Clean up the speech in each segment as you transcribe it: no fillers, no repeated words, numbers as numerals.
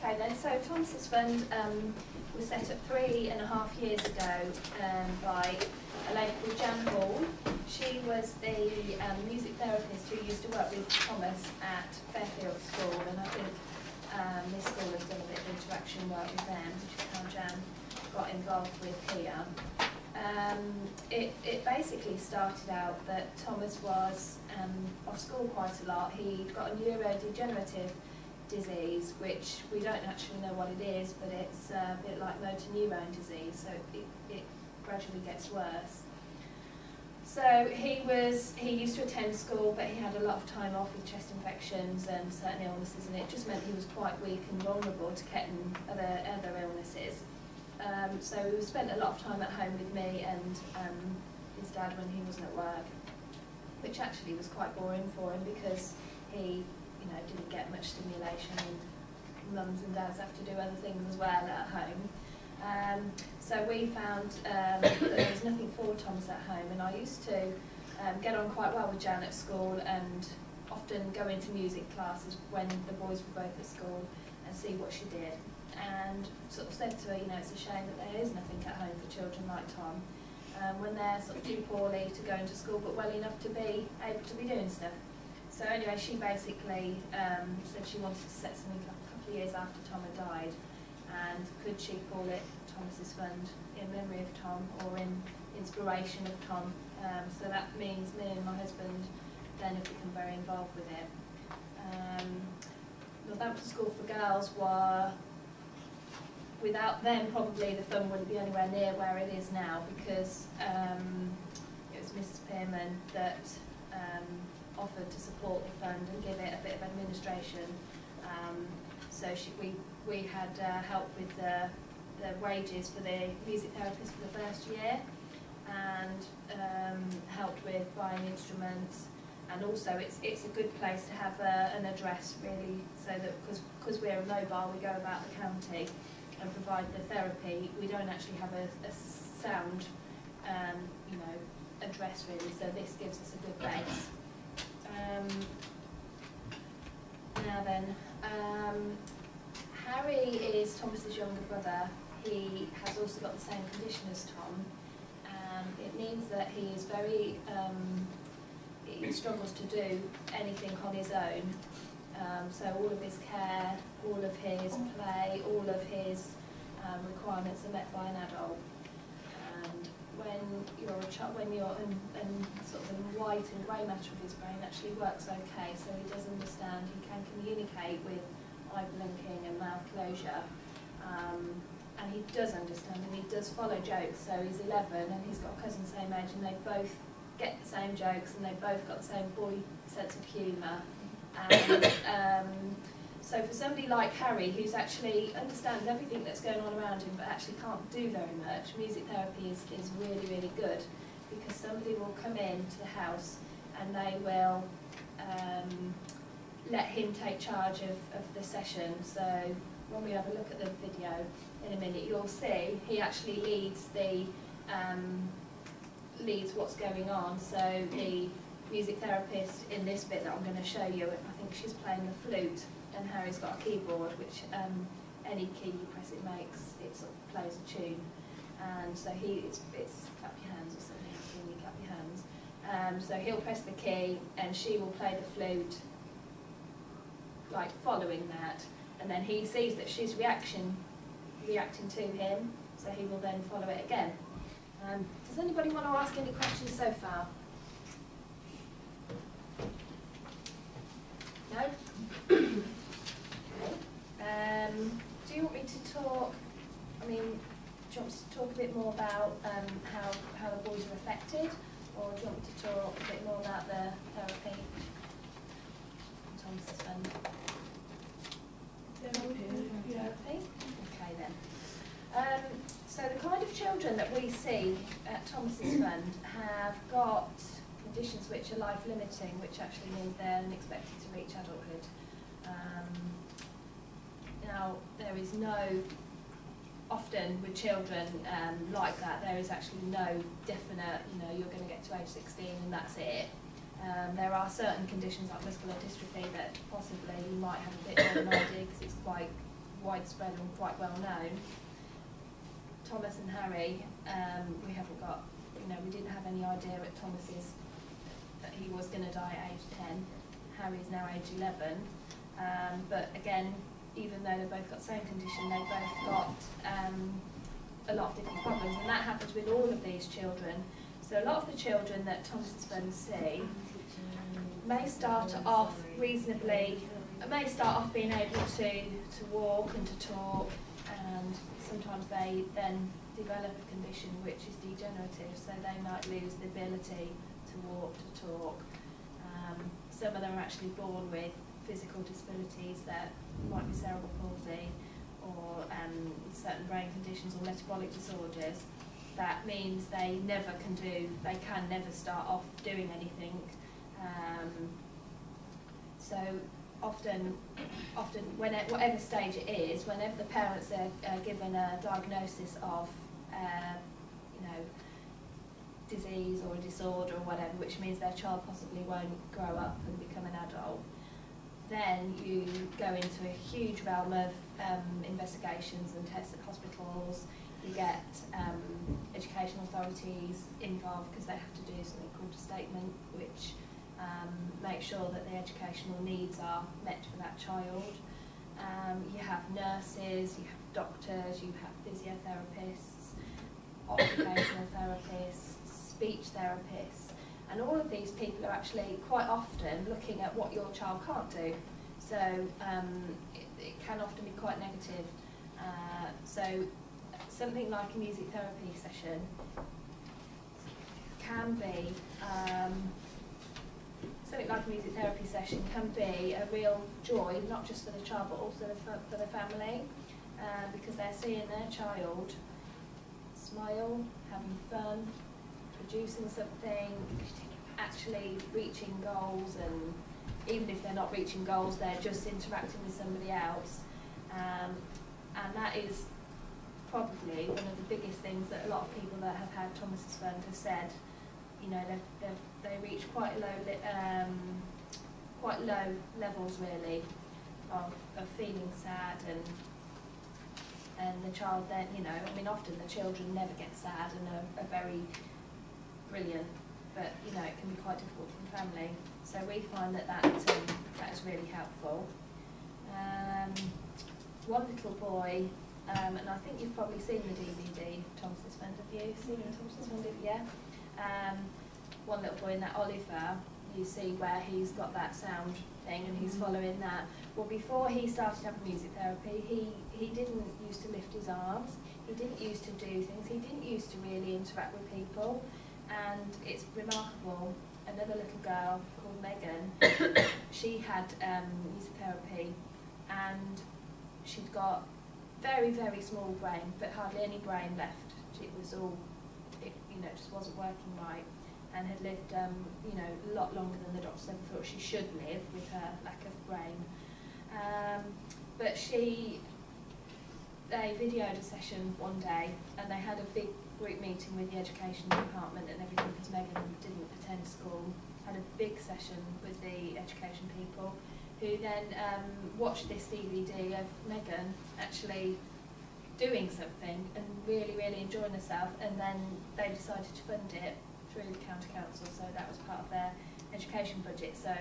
Okay then, so Thomas's Fund was set up 3.5 years ago by a lady called Jan Hall. She was the music therapist who used to work with Thomas at Fairfield School, and I think this school has done a bit of interaction work with them, which is how Jan got involved with here. It basically started out that Thomas was off school quite a lot. He'd got a neurodegenerative disease, which we don't actually know what it is, but it's a bit like motor neurone disease, so it gradually gets worse. So he used to attend school, but he had a lot of time off with chest infections and certain illnesses, and it just meant he was quite weak and vulnerable to getting other illnesses. So he spent a lot of time at home with me and his dad when he wasn't at work, which actually was quite boring for him because he didn't get much stimulation, and mums and dads have to do other things as well at home. So we found that there was nothing for Thomas at home, and I used to get on quite well with Jan at school and often go into music classes when the boys were both at school and see what she did, and sort of said to her, it's a shame that there is nothing at home for children like Tom when they're sort of too poorly to go into school but well enough to be able to be doing stuff. So anyway, she basically said she wanted to set something up a couple of years after Tom had died, and could she call it Thomas's Fund in memory of Tom or in inspiration of Tom. So that means me and my husband then have become very involved with it. Northampton School for Girls were, without them probably the fund wouldn't be anywhere near where it is now, because it was Mrs. Pearman that offered to support the fund and give it a bit of administration. So we had help with the wages for the music therapist for the first year, and helped with buying instruments, and also it's a good place to have an address really, so that because we're mobile, we go about the county and provide the therapy. We don't actually have a sound address really, so this gives us a good base. Now then, Harry is Thomas's younger brother. He has also got the same condition as Tom. It means that he is very, he struggles to do anything on his own. So all of his care, all of his play, all of his requirements are met by an adult. And when you're a child, and sort of the white and grey matter of his brain actually works okay, so he does understand, he can communicate with eye blinking and mouth closure, and he does understand and he does follow jokes. So he's 11 and he's got a cousin the same age, and they both get the same jokes and they both got the same boy sense of humour. And so for somebody like Harry, who's actually understands everything that's going on around him but actually can't do very much, music therapy is really, really good, because somebody will come into the house and they will let him take charge of the session. So when we have a look at the video in a minute, you'll see he actually leads what's going on. So the music therapist in this bit that I'm going to show you, I think she's playing the flute, and Harry's got a keyboard which any key you press it makes, it sort of plays a tune. And so it's clap your hands or something, when you clap your hands. So he'll press the key and she will play the flute, like following that, and then he sees that she's reacting to him, so he will then follow it again. Does anybody want to ask any questions so far? No? Do you want me to talk, do you want me to talk a bit more about how the boys are affected, or do you want me to talk a bit more about the therapy? Thomas's Fund. Therapy? Okay then. So the kind of children that we see at Thomas's Fund have got conditions which are life-limiting, which actually means they're expected to reach adulthood. Now, there is no, often with children like that, there is actually no definite, you're going to get to age 16 and that's it. There are certain conditions like muscular dystrophy that possibly you might have a bit more of an idea, because it's quite widespread and quite well known. Thomas and Harry, we haven't got, we didn't have any idea at Thomas's that he was going to die at age 10. Harry is now age 11. But again, even though they've both got the same condition, they've both got a lot of different problems, and that happens with all of these children. So a lot of the children that Thomas's friends see may start off reasonably, may start off being able to walk and to talk, and sometimes they then develop a condition which is degenerative, so they might lose the ability to walk, to talk. Some of them are actually born with physical disabilities that might be cerebral palsy or certain brain conditions or metabolic disorders. That means they can never start off doing anything. So often, whatever stage it is, whenever the parents are given a diagnosis of, disease or a disorder or whatever, which means their child possibly won't grow up and become an adult, then you go into a huge realm of investigations and tests at hospitals. You get education authorities involved because they have to do something called a statement, which makes sure that the educational needs are met for that child. You have nurses, you have doctors, you have physiotherapists, occupational therapists, speech therapists, and all of these people are actually quite often looking at what your child can't do. So it can often be quite negative. So something like a music therapy session can be a real joy, not just for the child but also for the family, because they're seeing their child smile, having fun, producing something, actually reaching goals, and even if they're not reaching goals, they're just interacting with somebody else. And that is probably one of the biggest things that a lot of people that have had Thomas's friend have said. They reach quite low levels really of feeling sad, and the child then, often the children never get sad and are very brilliant, but it can be quite difficult for the family. So we find that is really helpful. One little boy, and I think you've probably seen the DVD of Thomas's friend. Have you seen Thomas's friend? Yeah. One little boy in that Oliver, you see where he's got that sound thing and he's following that. Well, before he started having music therapy, he didn't used to lift his arms, he didn't used to do things, he didn't used to really interact with people, and it's remarkable. Another little girl called Megan, she had music therapy, and she'd got very, very small brain, but hardly any brain left. It was all, just wasn't working right, and had lived, a lot longer than the doctors ever thought she should live with her lack of brain. But they videoed a session one day, and they had a big group meeting with the education department and everything, because Megan didn't attend school. Had a big session with the education people, who then watched this DVD of Megan actually doing something and really, really enjoying herself, and then they decided to fund it through the county council, so that was part of their education budget. So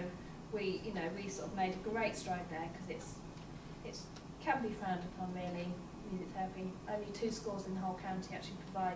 we sort of made a great stride there, because it can be frowned upon really, music therapy. Only 2 schools in the whole county actually provide